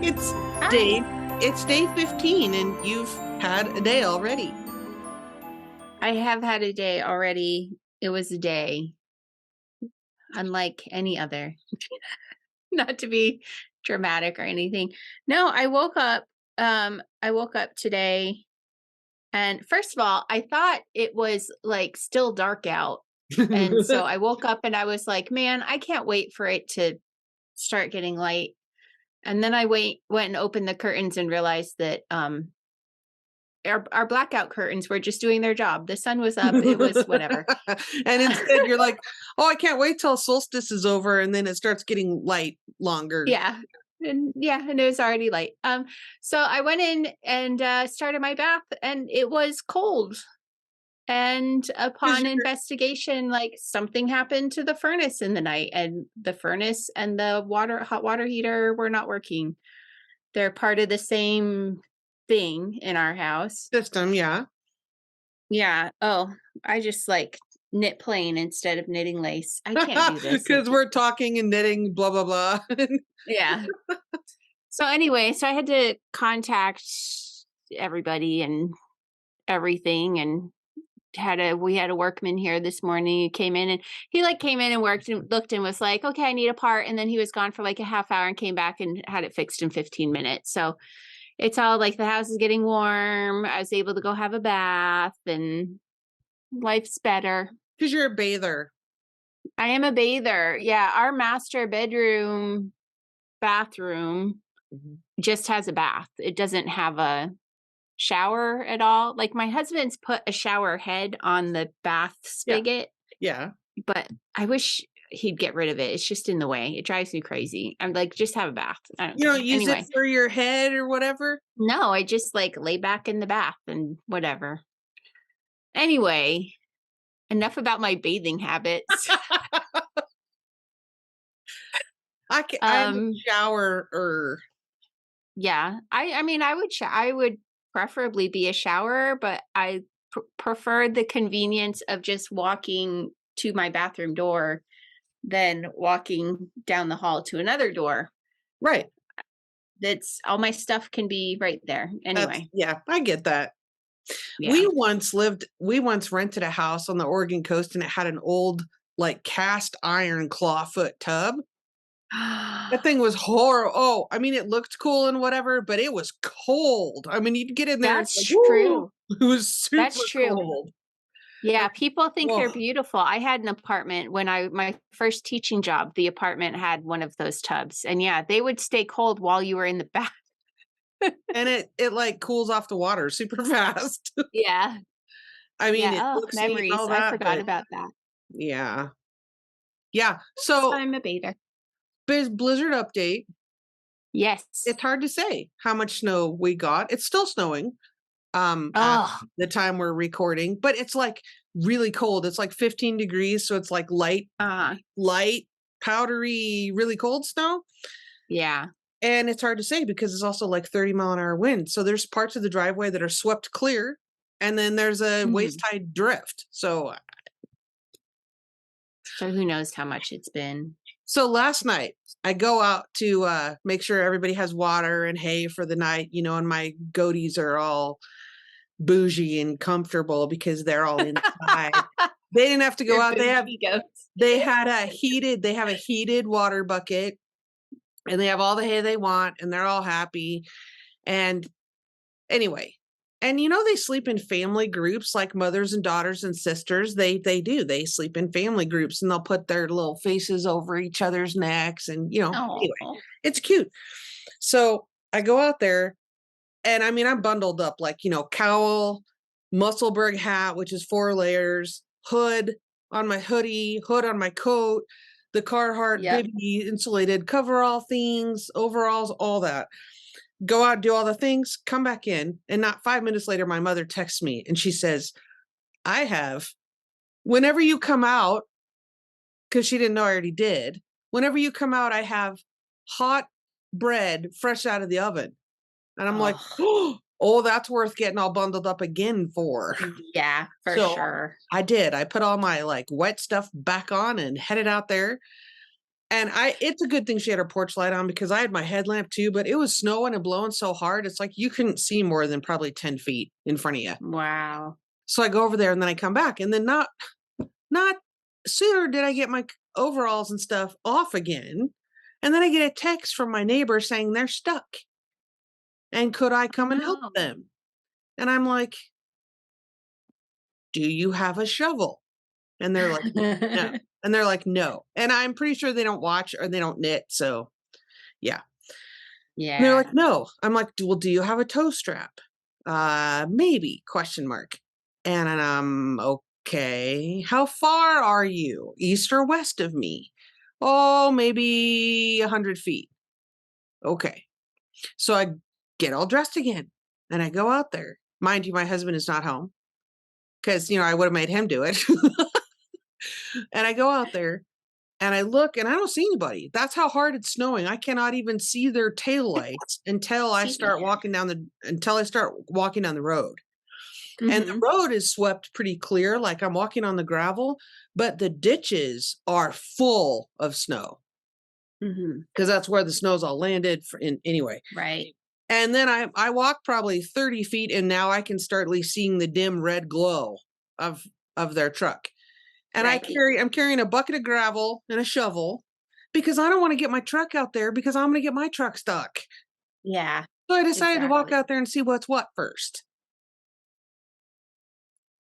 It's Hi. it's day 15 and you've had a day already. I have had a day already. It was a day unlike any other. Not to be dramatic or anything. No, I woke up today and first of all, I thought it was like still dark out. And so I woke up and I was like, man, I can't wait for it to start getting light. And then went and opened the curtains and realized that our blackout curtains were just doing their job. The sun was up. It was whatever. And instead you're like, oh, I can't wait till solstice is over, and then it starts getting light longer. Yeah. And it was already light. So I went in and started my bath and it was cold. And 'Cause upon you're investigation, like something happened to the furnace in the night, and the furnace and the hot water heater were not working. They're part of the same thing in our house. system, yeah. Yeah. Oh, I just like knit plain instead of knitting lace. I can't do this. Because we're talking and knitting, blah blah blah. Yeah. So anyway, so I had to contact everybody and everything, and we had a workman here this morning. He came in and came in and worked and looked and was like, okay, I need a part. And then he was gone for like a half hour and came back and had it fixed in 15 minutes. So it's all like the house is getting warm. I was able to go have a bath and life's better. Because you're a bather. I am a bather. Yeah. Our master bathroom just has a bath. It doesn't have a shower at all. Like my husband's put a shower head on the bath spigot, Yeah. but I wish he'd get rid of it. It's just in the way. It drives me crazy. I'm like, just have a bath. I don't You don't care. use Anyway, it for your head or whatever? no, I just like lay back in the bath and whatever. Anyway, enough about my bathing habits. I'm a showerer. Yeah. I mean, I would preferably be a shower, but I prefer the convenience of just walking to my bathroom door than walking down the hall to another door. Right. That's all my stuff can be right there. Anyway. Yeah, I get that. Yeah. We once rented a house on the Oregon coast, and it had an old like cast iron clawfoot tub. That thing was horrible. Oh, I mean, it looked cool and whatever, but it was cold. I mean, you'd get in there. That's Like, true. it was super That's true. cold. Yeah, people think they're Whoa. beautiful. I had an apartment when my first teaching job, the apartment had one of those tubs. And yeah, they would stay cold while you were in the bath. And it like cools off the water super fast. Yeah. I mean, Yeah. it Oh, looks neat and memories. all I that, forgot but about that. yeah. Yeah. So So I'm a bather. blizzard update. Yes. It's hard to say how much snow we got. It's still snowing. At Oh, the time we're recording, but it's like really cold. It's like 15 degrees, so it's like light, powdery, really cold snow. yeah. And it's hard to say because it's also like 30-mile-an-hour wind. So there's parts of the driveway that are swept clear, and then there's a waist-high drift. So who knows how much it's been. So last night I go out to make sure everybody has water and hay for the night, and my goatees are all bougie and comfortable because they're all inside. They didn't have to go out. They have a heated water bucket, and they have all the hay they want, and they're all happy. And anyway, and they sleep in family groups like mothers and daughters and sisters. They sleep in family groups, and they'll put their little faces over each other's necks, and anyway, it's cute. So I go out there, and I mean, I'm bundled up like, cowl, Musselburgh hat, which is 4 layers, hood on my hoodie, hood on my coat, the Carhartt Bibby insulated coverall things, overalls, all that. Go out, do all the things, come back in. And not 5 minutes later, my mother texts me and she says, whenever you come out, because she didn't know I already did, whenever you come out, I have hot bread fresh out of the oven. And I'm like, oh, that's worth getting all bundled up again for. Yeah, for sure. I did. I put all my like wet stuff back on and headed out there. And it's a good thing she had her porch light on because I had my headlamp too, but it was snowing and blowing so hard. It's like you couldn't see more than probably 10 feet in front of you. Wow. So I go over there and then I come back, and then not sooner did I get my overalls and stuff off again. And then I get a text from my neighbor saying they're stuck. And could I come and help No. them? And I'm like, do you have a shovel? And they're like, no. And they're like, no. And I'm pretty sure they don't watch or they don't knit. So yeah. And they're Yeah. like, no. I'm like, well, do you have a toe strap? Maybe, question mark. And okay. How far are you? East or west of me? Oh, maybe 100 feet. Okay. So I get all dressed again and I go out there. Mind you, my husband is not home because, I would have made him do it. And I go out there and I look and I don't see anybody. That's how hard it's snowing. I cannot even see their taillights until I start walking down the road. And the road is swept pretty clear, like I'm walking on the gravel, but the ditches are full of snow because that's where the snow's all landed anyway. Right. And then I walk probably 30 feet and now I can start at least seeing the dim red glow of their truck. And Right. I'm carrying a bucket of gravel and a shovel because I don't want to get my truck out there because I'm going to get my truck stuck. Yeah. So I decided to walk out there and see what's what first.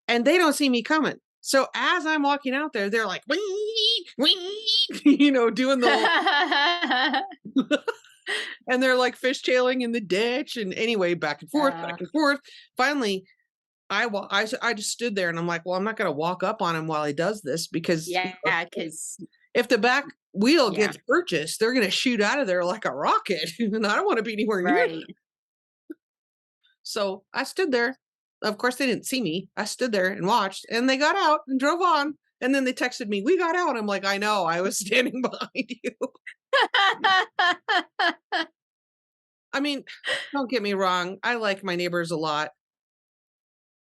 And they don't see me coming. So as I'm walking out there, they're like, wee, wee, doing the and they're like fishtailing in the ditch. And anyway, back and forth, back and forth. Finally, I just stood there and I'm like, well, I'm not going to walk up on him while he does this because because if the back wheel gets purchased, they're going to shoot out of there like a rocket. And I don't want to be anywhere near them. So I stood there. Of course, they didn't see me. I stood there and watched, and they got out and drove on. And then they texted me, we got out. I'm like, I know, I was standing behind you. I mean, don't get me wrong. I like my neighbors a lot.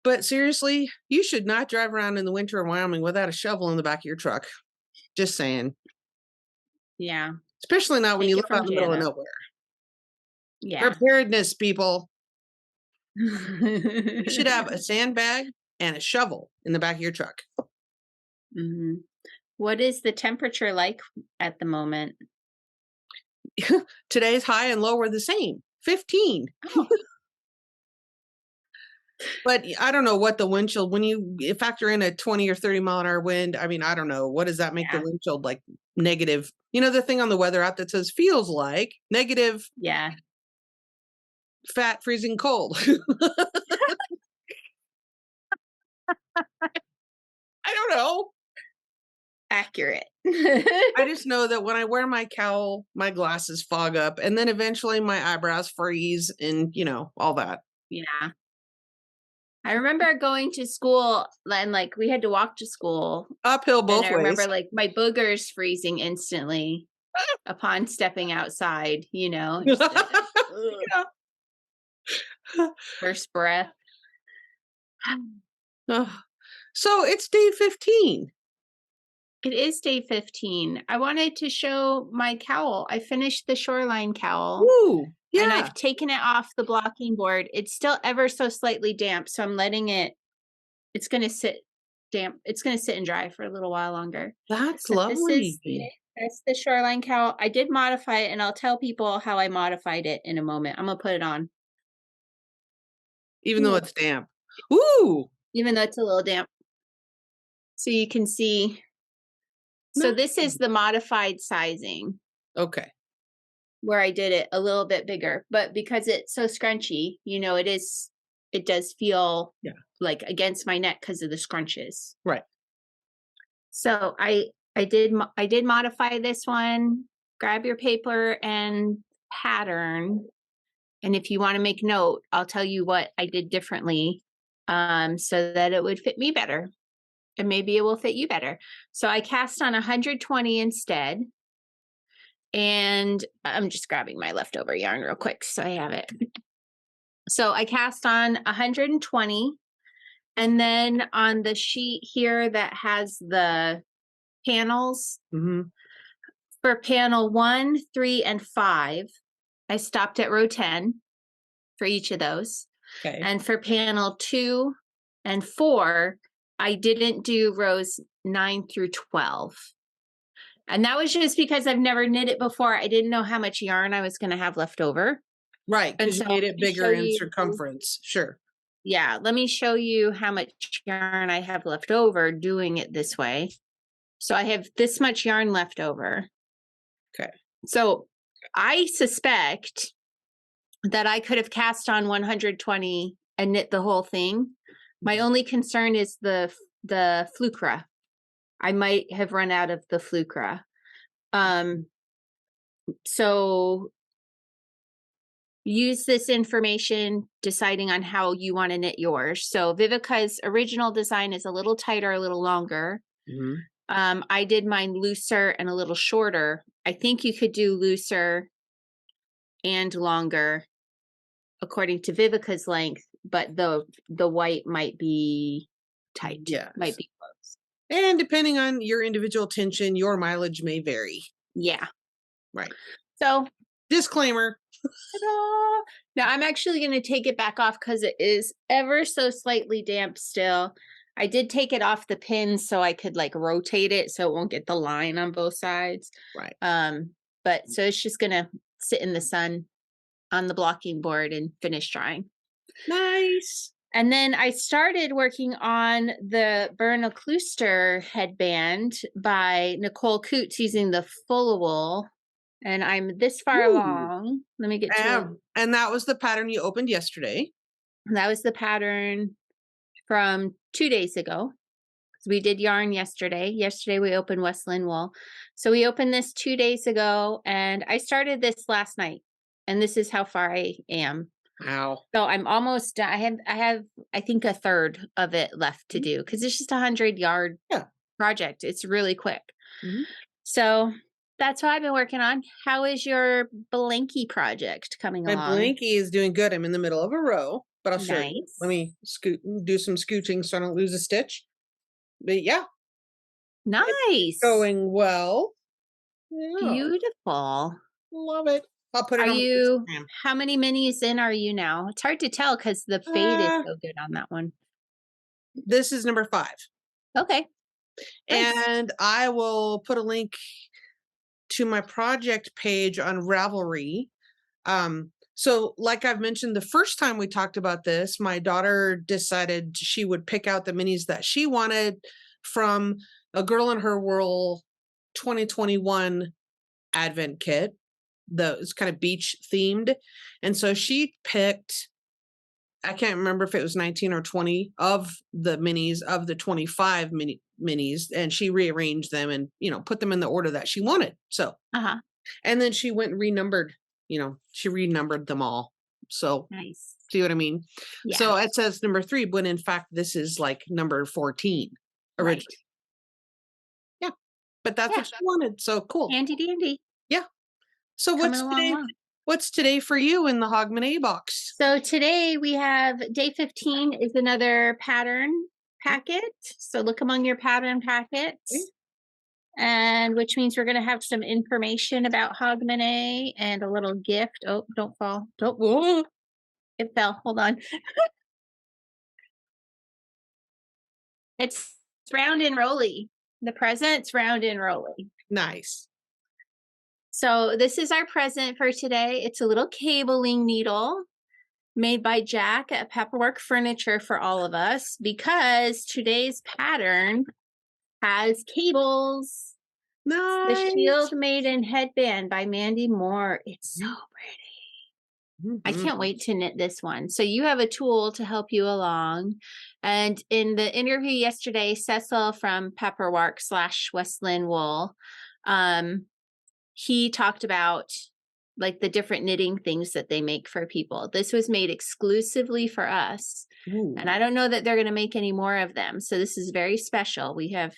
But seriously, you should not drive around in the winter in Wyoming without a shovel in the back of your truck. Just saying. Yeah. Especially not when you live out in the middle of nowhere. Yeah. Preparedness, people. You should have a sandbag and a shovel in the back of your truck. What is the temperature like at the moment? Today's high and low were the same, 15. Oh. But I don't know what the wind chill, when you factor in a 20 or 30 mile an hour wind, I mean, I don't know. What does that make the wind chill like negative? The thing on the weather app that says feels like negative. Yeah. Fat, freezing cold. I don't know. Accurate. I just know that when I wear my cowl, my glasses fog up, and then eventually my eyebrows freeze and, all that. Yeah. I remember going to school and we had to walk to school. Uphill both ways. I remember my boogers freezing instantly upon stepping outside, just first breath. So it's day 15. It is day 15. I wanted to show my cowl. I finished the Shoreline Cowl. Ooh, yeah. And I've taken it off the blocking board. It's still ever so slightly damp, so I'm letting it's going to sit damp. It's going to sit and dry for a little while longer. That's lovely. That's the Shoreline Cowl. I did modify it, and I'll tell people how I modified it in a moment. I'm going to put it on. Even though it's damp. Ooh. Even though it's a little damp. So you can see. So this is the modified sizing. Okay. Where I did it a little bit bigger, but because it's so scrunchy, it does feel like against my neck because of the scrunches. Right. So I did modify this one. Grab your paper and pattern. And if you want to make note, I'll tell you what I did differently, so that it would fit me better. And maybe it will fit you better. So I cast on 120 instead. And I'm just grabbing my leftover yarn real quick so I have it. So I cast on 120. And then on the sheet here that has the panels, For panel 1, 3, and 5, I stopped at row 10 for each of those. Okay. And for panel 2 and 4, I didn't do rows 9 through 12. And that was just because I've never knit it before. I didn't know how much yarn I was going to have left over. Right, because you so made it let me bigger show in you- circumference. Sure. Yeah, let me show you how much yarn I have left over doing it this way. So I have this much yarn left over. Okay. So I suspect that I could have cast on 120 and knit the whole thing. My only concern is the flukkra. I might have run out of the flukkra. So use this information deciding on how you want to knit yours. So Vivica's original design is a little tighter, a little longer. Mm-hmm. I did mine looser and a little shorter. I think you could do looser and longer according to Vivica's length, but the white might be tight. Yes. Might be close. And depending on your individual tension, your mileage may vary. Yeah. Right. So disclaimer. Ta-da! Now I'm actually going to take it back off because it is ever so slightly damp still. I did take it off the pins so I could like rotate it so it won't get the line on both sides. Right. But so it's just going to sit in the sun on the blocking board and finish drying. Nice. And then I started working on the Berna Klooster headband by Nicole Coots using the Full Wool. And I'm this far along. Let me get to it. And that was the pattern you opened yesterday. That was the pattern from 2 days ago. We did yarn yesterday. Yesterday we opened West Lynne Wool. So we opened this 2 days ago and I started this last night. And this is how far I am. Wow. So I'm almost done. I have I think a third of it left to do because it's just 100-yard project. It's really quick. Mm-hmm. So that's what I've been working on. How is your blankie project coming along? My blankie is doing good. I'm in the middle of a row, but I'll show you. Let me do some scooching so I don't lose a stitch. But yeah. Nice. It's going well. Yeah. Beautiful. Love it. I'll put it on Instagram. How many minis in are you now? It's hard to tell because the fade is so good on that one. This is number 5. Okay. Nice. And I will put a link to my project page on Ravelry. So like I've mentioned, the first time we talked about this, my daughter decided she would pick out the minis that she wanted from a Girl in Her Whirl 2021 Advent kit. It's kind of beach themed. And so she picked, I can't remember if it was 19 or 20 of the minis of the 25 minis. And she rearranged them and, put them in the order that she wanted. So, and then she went and renumbered, she renumbered them all. So nice. See what I mean? Yeah. So it says number 3, when in fact, this is like number 14 originally. Right. Yeah. But that's what she wanted. So cool. Handy dandy. Yeah. So what's today for you in the Hogmanay box? So today we have day 15 is another pattern packet. So look among your pattern packets. Okay. And which means we're going to have some information about Hogmanay and a little gift. Oh, don't fall. Don't. Whoa. It fell. Hold on. It's round and rolly. The present's round and rolly. Nice. So this is our present for today. It's a little cabling needle made by Jack at Pepperwork Furniture for all of us because today's pattern has cables. Nice. The Shieldmaiden headband by Mandy Moore. It's so pretty. Mm-hmm. I can't wait to knit this one. So you have a tool to help you along. And in the interview yesterday, Cecil from Pepperwork / West Lynne Wool, he talked about like the different knitting things that they make for people. This was made exclusively for us. Ooh. And I don't know that they're going to make any more of them. So this is very special. We have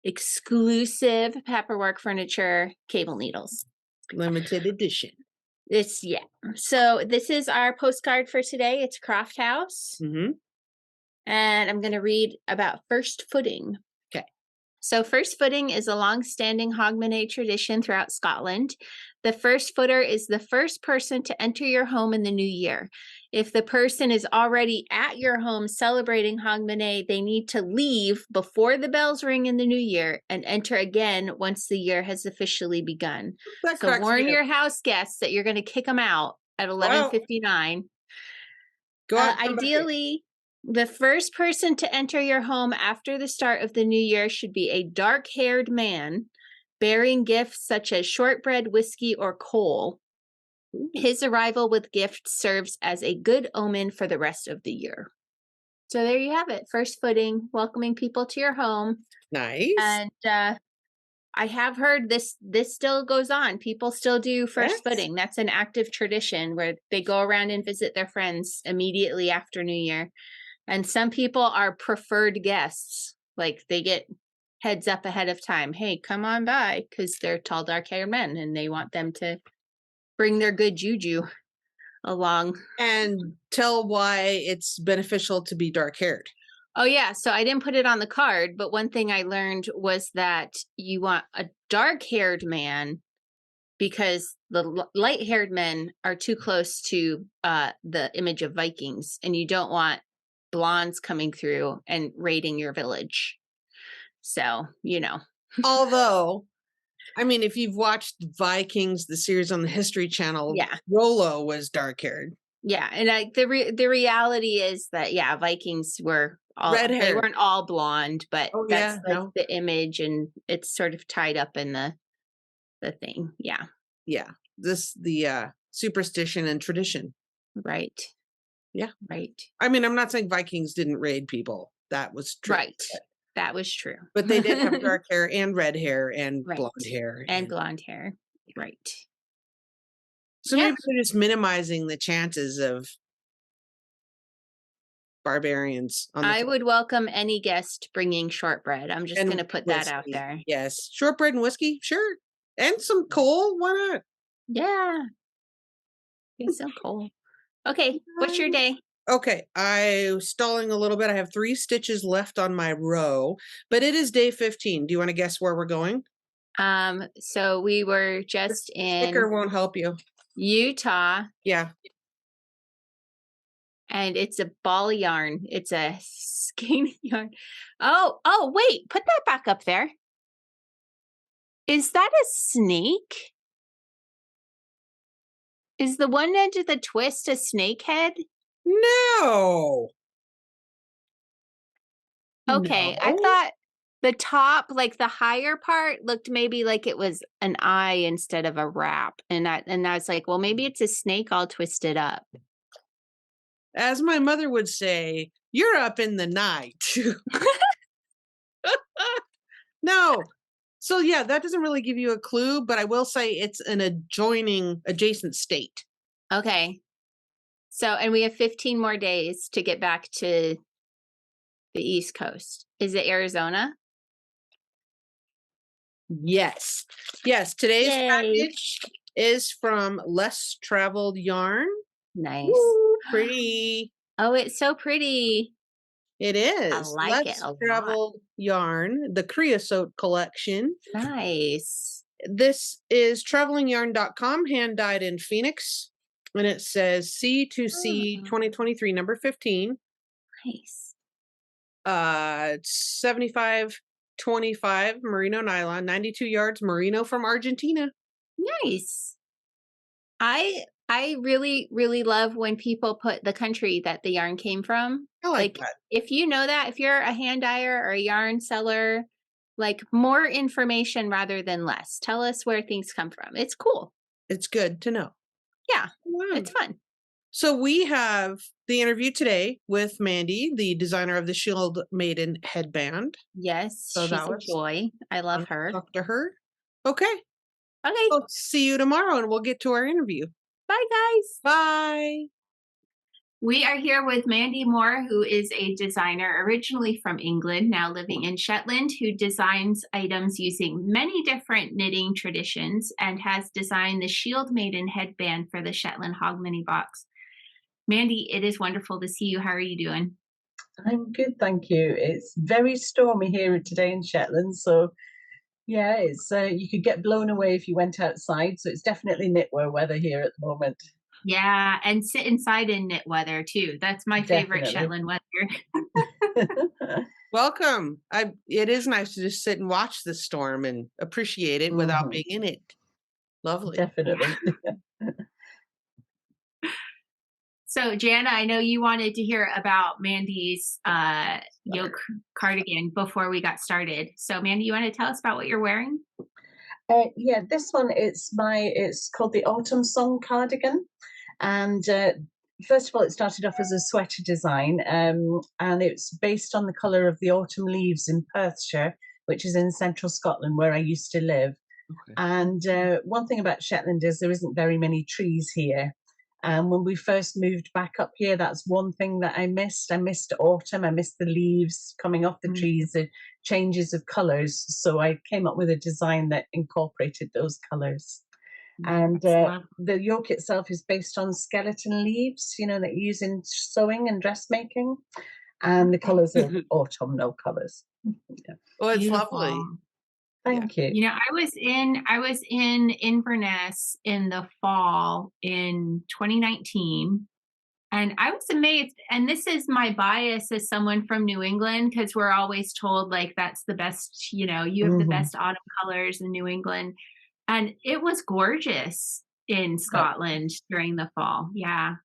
exclusive Pepperwork Furniture cable needles. Limited edition. So this is our postcard for today. It's Craft House. Mm-hmm. And I'm going to read about first footing. Okay. So first footing is a long-standing Hogmanay tradition throughout Scotland. The first footer is the first person to enter your home in the new year. If the person is already at your home celebrating Hogmanay, they need to leave before the bells ring in the new year and enter again once the year has officially begun. That So cracks me warn up. your house guests that you're going to kick them out at 11:59. Go out. Come back in. Ideally, the first person to enter your home after the start of the new year should be a dark-haired man bearing gifts such as shortbread, whiskey, or coal. His arrival with gifts serves as a good omen for the rest of the year. So there you have it. First footing, welcoming people to your home. Nice. And I have heard this still goes on. People still do first footing. That's an active tradition where they go around and visit their friends immediately after New Year. And some people are preferred guests. Like they get heads up ahead of time. Hey, come on by, because they're tall, dark-haired men and they want them to bring their good juju along. And tell why it's beneficial to be dark-haired. Oh, yeah. So I didn't put it on the card, but one thing I learned was that you want a dark-haired man because the light-haired men are too close to the image of Vikings, and you don't want blondes coming through and raiding your village. So, Although, I mean, if you've watched Vikings, the series on the History Channel, yeah, Rollo was dark-haired. Yeah, and the reality is that Vikings were all Red they hair. weren't all blonde, but Oh, that's yeah, like no. the image, and it's sort of tied up in the thing. Yeah. Yeah. The superstition and tradition. Right. Yeah. Right. I mean, I'm not saying Vikings didn't raid people. That was true. Right. That was true. But they did have dark hair and red hair and Right. blonde hair. And blonde hair. Right. So maybe they're just minimizing the chances of barbarians on the I would welcome any guest bringing shortbread. I'm just going to put that out there. Yes. Shortbread and whiskey, sure. And some coal, why not? Yeah. Get some coal. Okay, what's your day? Okay, I'm stalling a little bit. I have 3 stitches left on my row, but it is day 15. Do you want to guess where we're going? So we were just in Sticker won't help you. Utah. Yeah. And it's a ball yarn. It's a skein yarn. Oh, wait, put that back up there. Is that a snake? Is the one edge of the twist a snake head? No. Okay, No. I thought the top, like the higher part, looked maybe like it was an eye instead of a wrap. And I was like, well, maybe it's a snake all twisted up. As my mother would say, you're up in the night. No. So yeah, that doesn't really give you a clue, but I will say it's an adjacent state. Okay. So, and we have 15 more days to get back to the East Coast. Is it Arizona? Yes. Yes. Today's package is from Less Traveled Yarn. Nice. Woo, pretty. Oh, it's so pretty. It is. I like it a lot. Traveled Yarn, the Creosote collection. Nice. This is travelingyarn.com, hand dyed in Phoenix. And it says C2C 2023, number 15. Nice. 75/25 merino nylon, 92 yards merino from Argentina. Nice. I really, really love when people put the country that the yarn came from. I like that. If you know that, if you're a hand dyer or a yarn seller, like more information rather than less. Tell us where things come from. It's cool. It's good to know. Yeah, it's fun. So we have the interview today with Mandy, the designer of the Shieldmaiden headband. Yes, So she's that a was joy. I love her. Talk to her. Okay. Okay. We'll see you tomorrow and we'll get to our interview. Bye, guys. Bye. We are here with Mandy Moore, who is a designer originally from England, now living in Shetland, who designs items using many different knitting traditions and has designed the Shieldmaiden headband for the Shetland Hogmanay box. Mandy, it is wonderful to see you. How are you doing? I'm good, thank you. It's very stormy here today in Shetland, so yeah, it's you could get blown away if you went outside. So it's definitely knitwear weather here at the moment. Yeah, and sit inside in knit weather too. That's my favorite Definitely. Shetland weather. Welcome. It is nice to just sit and watch the storm and appreciate it without Hmm. being in it. Lovely. Yeah. Definitely. So, Jana, I know you wanted to hear about Mandy's yoke cardigan before we got started. So, Mandy, you want to tell us about what you're wearing? Yeah, this one it's called the Autumn Song cardigan, and first of all, it started off as a sweater design, and it's based on the colour of the autumn leaves in Perthshire, which is in central Scotland where I used to live. Okay. And one thing about Shetland is there isn't very many trees here. And when we first moved back up here, that's one thing that I missed. I missed autumn. I missed the leaves coming off the trees, the changes of colours. So I came up with a design that incorporated those colours. And That's lovely. the yoke itself is based on skeleton leaves, that you use in sewing and dressmaking. And the colours are autumnal colours. Yeah. Oh, it's lovely. Beautiful. Yeah. Thank you. You know, I was in Inverness in the fall in 2019, and I was amazed. And this is my bias as someone from New England, because we're always told like that's the best, you have the Hmm. best autumn colors in New England. And it was gorgeous in Scotland during the fall. Yeah,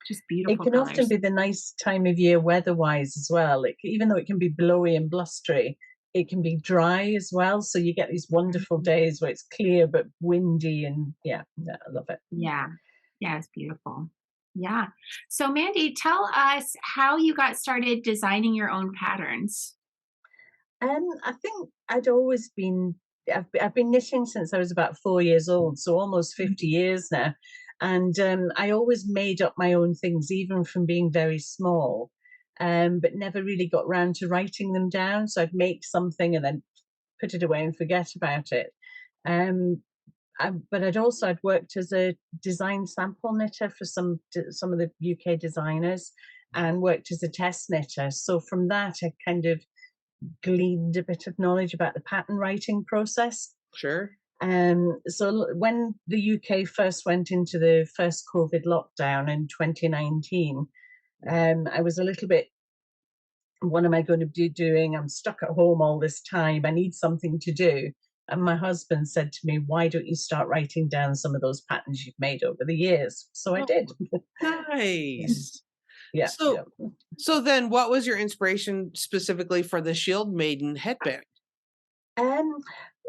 just It beautiful can often colors. be the nice time of year weather-wise as well. Even though it can be blowy and blustery, it can be dry as well. So you get these wonderful days where it's clear but windy, and yeah, I love it. Yeah. Yeah, it's beautiful. Yeah. So, Mandy, tell us how you got started designing your own patterns. I think I'd always been I've been knitting since I was about 4 years old, so almost 50 years now. And I always made up my own things, even from being very small, but never really got round to writing them down. So I'd make something and then put it away and forget about it. Um, but I'd worked as a design sample knitter for some of the UK designers, and worked as a test knitter. So from that, I kind of gleaned a bit of knowledge about the pattern writing process. Sure. So when the UK first went into the first COVID lockdown in 2019, I was a little bit, what am I going to be doing? I'm stuck at home all this time. I need something to do. And my husband said to me, why don't you start writing down some of those patterns you've made over the years? So I Oh, did. nice. Yeah, So yeah. so then what was your inspiration specifically for the Shieldmaiden headband? Um,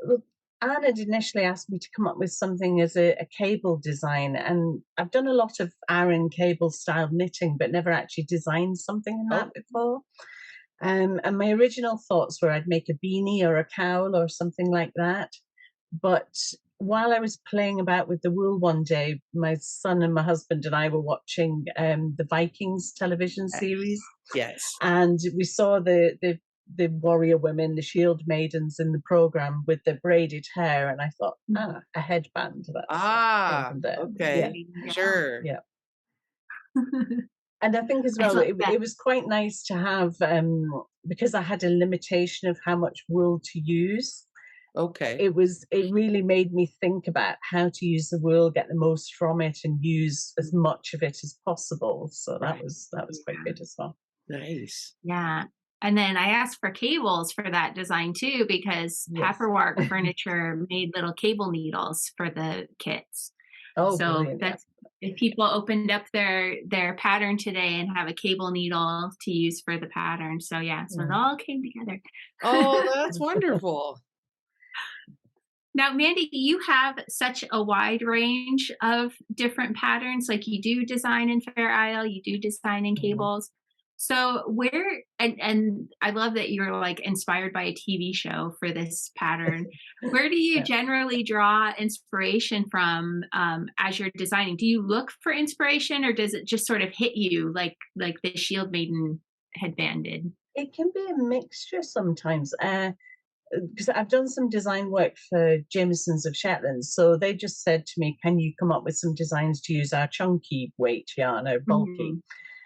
well, Anne had initially asked me to come up with something as a cable design, and I've done a lot of Aran cable style knitting, but never actually designed something in that Oh, before. And my original thoughts were I'd make a beanie or a cowl or something like that. But while I was playing about with the wool one day, my son and my husband and I were watching the Vikings television yes. series, Yes. and we saw the warrior women, the shield maidens in the program with the braided hair, and I thought, a headband. That's came Ah, from there. Yeah, okay. Yeah. Sure. yeah. And I think as I well, love that. it was quite nice to have, because I had a limitation of how much wool to use. Okay. It really made me think about how to use the wool, get the most from it, and use as much of it as possible. So that Right. was quite Yeah. good as well. Nice. Yeah. And then I asked for cables for that design too, because Yes. Paperwork Furniture made little cable needles for the kits. Oh, So brilliant! Yeah. that's if people opened up their pattern today and have a cable needle to use for the pattern. So yeah, so it Mm. all came together. Oh, that's wonderful. Now, Mandy, you have such a wide range of different patterns. Like you do design in Fair Isle, you do design in Mhm. cables. So where and I love that you're like inspired by a TV show for this pattern. Where do you Yeah. generally draw inspiration from as you're designing? Do you look for inspiration, or does it just sort of hit you like the Shield Maiden headband did? It can be a mixture sometimes. Because I've done some design work for Jamesons of Shetland, so they just said to me, "Can you come up with some designs to use our chunky weight yarn, our bulky?" Mhm.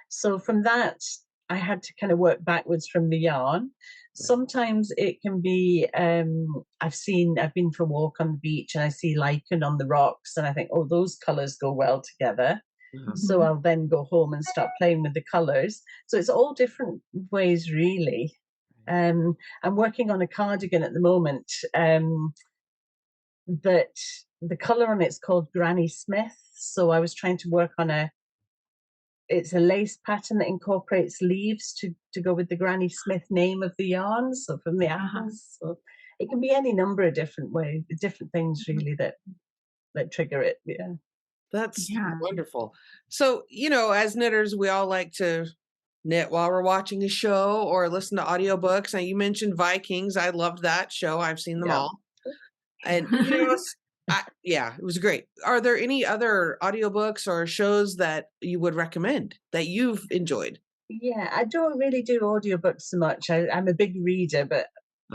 So from that, I had to kind of work backwards from the yarn. Sometimes it can be, I've been for a walk on the beach and I see lichen on the rocks and I think, oh, those colors go well together. So I'll then go home and start playing with the colors. So it's all different ways, really. I'm working on a cardigan at the moment that the color on it's called Granny Smith. So I was trying to work on it's a lace pattern that incorporates leaves to go with the Granny Smith name of the yarn, so from the apples. So it can be any number of different ways, different things really that trigger it. Yeah. That's wonderful. So, you know, as knitters, we all like to knit while we're watching a show or listen to audiobooks. Now, you mentioned Vikings. I loved that show. I've seen them all. And, you know, it was great. Are there any other audiobooks or shows that you would recommend that you've enjoyed? Yeah, I don't really do audiobooks so much. I'm a big reader, but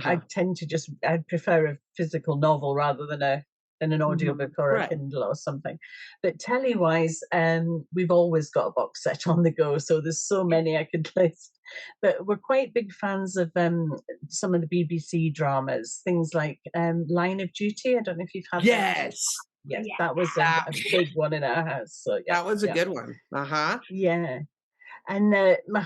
I tend to I'd prefer a physical novel rather than an audiobook or a Kindle or something. But telly-wise, we've always got a box set on the go, so there's so many I could list. But we're quite big fans of some of the BBC dramas, things like Line of Duty. I don't know if you've had that. Yes, that was a big one in our house. So that was a good one. Yeah. And my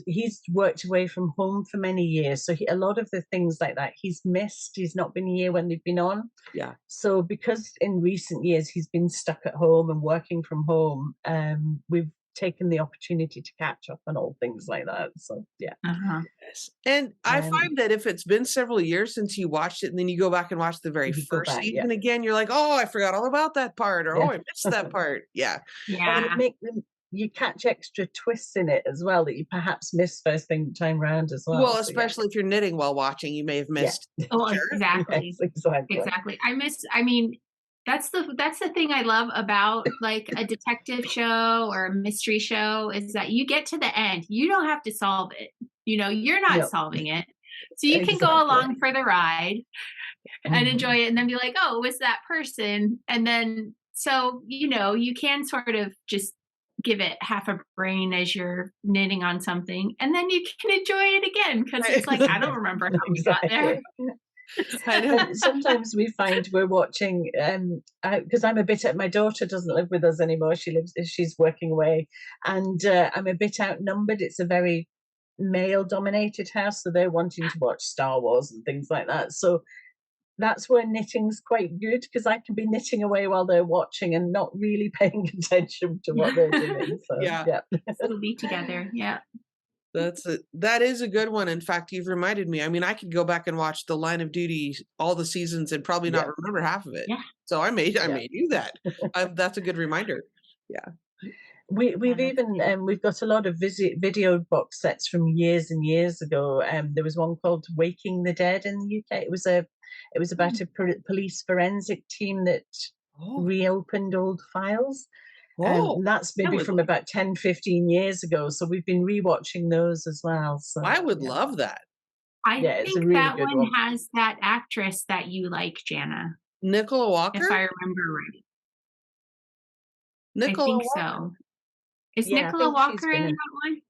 he's worked away from home for many years. So a lot of the things like that he's missed. He's not been here when they've been on. Yeah. So because in recent years he's been stuck at home and working from home, we've taken the opportunity to catch up on all things like that. So, yeah. Yes. And I find that if it's been several years since you watched it and then you go back and watch the very first season again, you're like, oh, I forgot all about that part, or oh, I missed that part. Yeah. And you catch extra twists in it as well that you perhaps miss first time round as well. Well, especially if you're knitting while watching, you may have missed. Oh, exactly. Yes, exactly. That's the thing I love about like a detective show or a mystery show is that you get to the end. You don't have to solve it. You know, you're not solving it. So you can go along for the ride and enjoy it and then be like, oh, it was that person. And then, so, you know, you can sort of just give it half a brain as you're knitting on something. And then you can enjoy it again because it's like, I don't remember how we got there. I know. Sometimes we find we're watching because my daughter doesn't live with us anymore. She's working away, and I'm a bit outnumbered. It's a very male dominated house, so they're wanting to watch Star Wars and things like that. So that's where knitting's quite good because I can be knitting away while they're watching and not really paying attention to what they're doing. So, It'll be together. Yeah. That is a good one. In fact, you've reminded me. I mean, I could go back and watch the Line of Duty, all the seasons, and probably not remember half of it. Yeah. So I may do that. That's a good reminder. Yeah. We've even we've got a lot of video box sets from years and years ago. There was one called Waking the Dead in the UK. It was about a police forensic team that reopened old files. That's maybe from about 10, 15 years ago. So we've been rewatching those as well. So I would love that. I think really that one has that actress that you like, Jana. Nicola Walker? If I remember right. Nicola I think Walker. So. Is Nicola Walker in that one?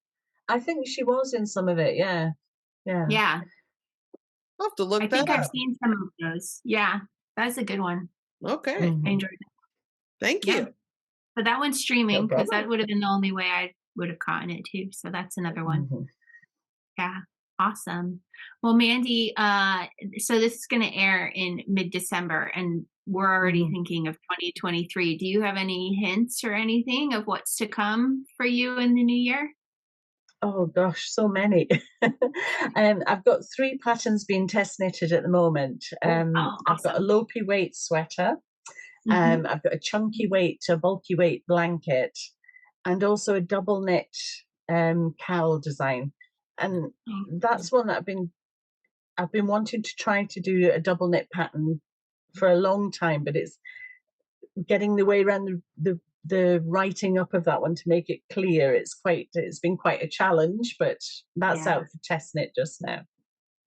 I think she was in some of it, yeah. Yeah. I'll have to look that up. I think I've seen some of those. Yeah, that's a good one. Okay. I enjoyed it. Thank you. But that one's streaming because that would have been the only way I would have gotten it too. So that's another one. Yeah. Awesome. Well, Mandy, so this is going to air in mid-December and we're already thinking of 2023. Do you have any hints or anything of what's to come for you in the new year? Oh gosh, so many. I've got 3 patterns being test knitted at the moment. Awesome. I've got a Lopi weight sweater. I've got a chunky weight to bulky weight blanket and also a double knit cowl design. And that's one that I've been wanting to try to do a double knit pattern for a long time, but it's getting the way around the writing up of that one to make it clear. It's been quite a challenge, but that's out for test knit just now.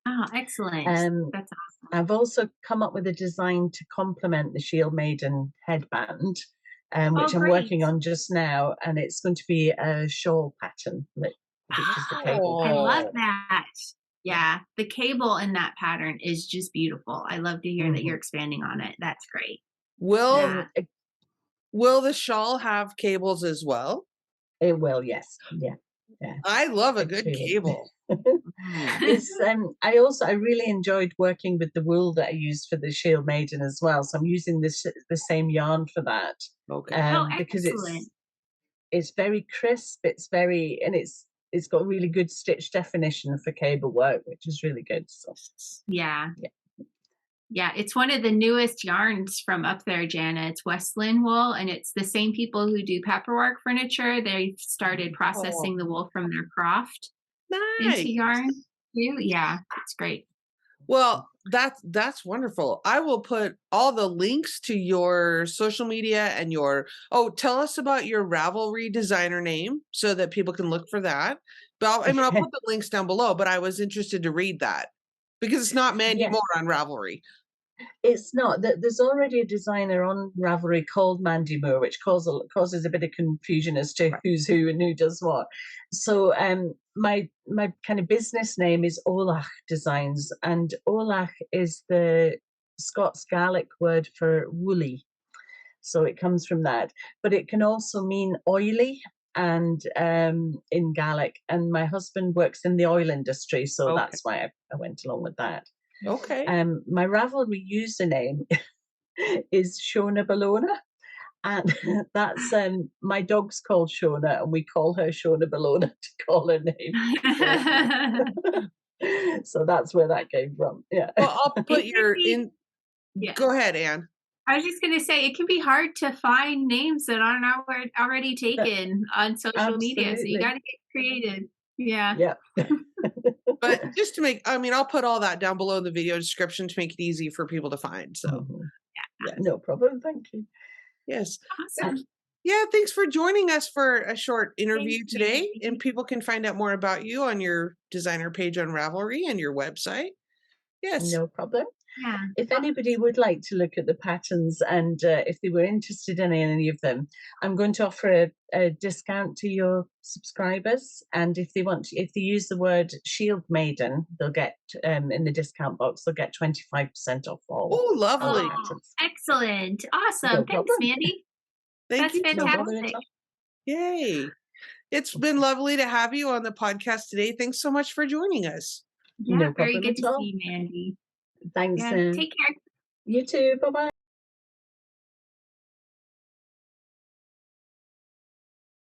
Oh, excellent. That's awesome. I've also come up with a design to complement the Shieldmaiden headband, which I'm working on just now, and it's going to be a shawl pattern that which is the cable. I Oh. love that. Yeah, the cable in that pattern is just beautiful. I love to hear that you're expanding on it. That's great. Will Yeah. will the shawl have cables as well? It will, yes. Yeah. I love a It good really- cable. It's I really enjoyed working with the wool that I used for the Shieldmaiden as well. So I'm using the same yarn for that. Okay. Because excellent. it's very crisp, it's got really good stitch definition for cable work, which is really good. So Yeah. Yeah. Yeah, it's one of the newest yarns from up there, Jana. It's West Lynne Wool, and it's the same people who do pepperwork furniture. They've started processing the wool from their croft Nice. into yarn too. Yeah, it's great. Well, that's wonderful. I will put all the links to your social media and tell us about your Ravelry designer name so that people can look for that. But I'll put the links down below, but I was interested to read that because it's not Mandy Moore on Ravelry. It's not. There's already a designer on Ravelry called Mandy Moore, which causes a bit of confusion as to who's who and who does what. So my kind of business name is Olach Designs, and Olach is the Scots Gaelic word for woolly. So it comes from that. But it can also mean oily and in Gaelic. And my husband works in the oil industry, so that's why I went along with that. Okay. My Ravelry username is Shona Bologna, and that's my dog's called Shona, and we call her Shona Bologna to call her name. So that's where that came from. Yeah. Well, I'll put Go ahead, Anne. I was just going to say, it can be hard to find names that aren't already taken on social media, so you got to get creative. Yeah. Yeah. But just to I'll put all that down below in the video description to make it easy for people to find. So, yeah, no problem. Thank you. Yes. Awesome. Yeah, thanks for joining us for a short interview Thanks, today. Mandy. And people can find out more about you on your designer page on Ravelry and your website. Yes. No problem. Yeah. If anybody would like to look at the patterns and if they were interested in any of them, I'm going to offer a discount to your subscribers. And if they use the word Shieldmaiden, they'll get in the discount box, they'll get 25% off all. Oh, lovely. Excellent. Awesome. No Thanks, problem. Mandy. Thank That's you. No problem fantastic. at all. Yay. It's been lovely to have you on the podcast today. Thanks so much for joining us. Yeah, No very problem good at to all. see you, Mandy. Thanks. Yeah, take care. You too. Bye-bye.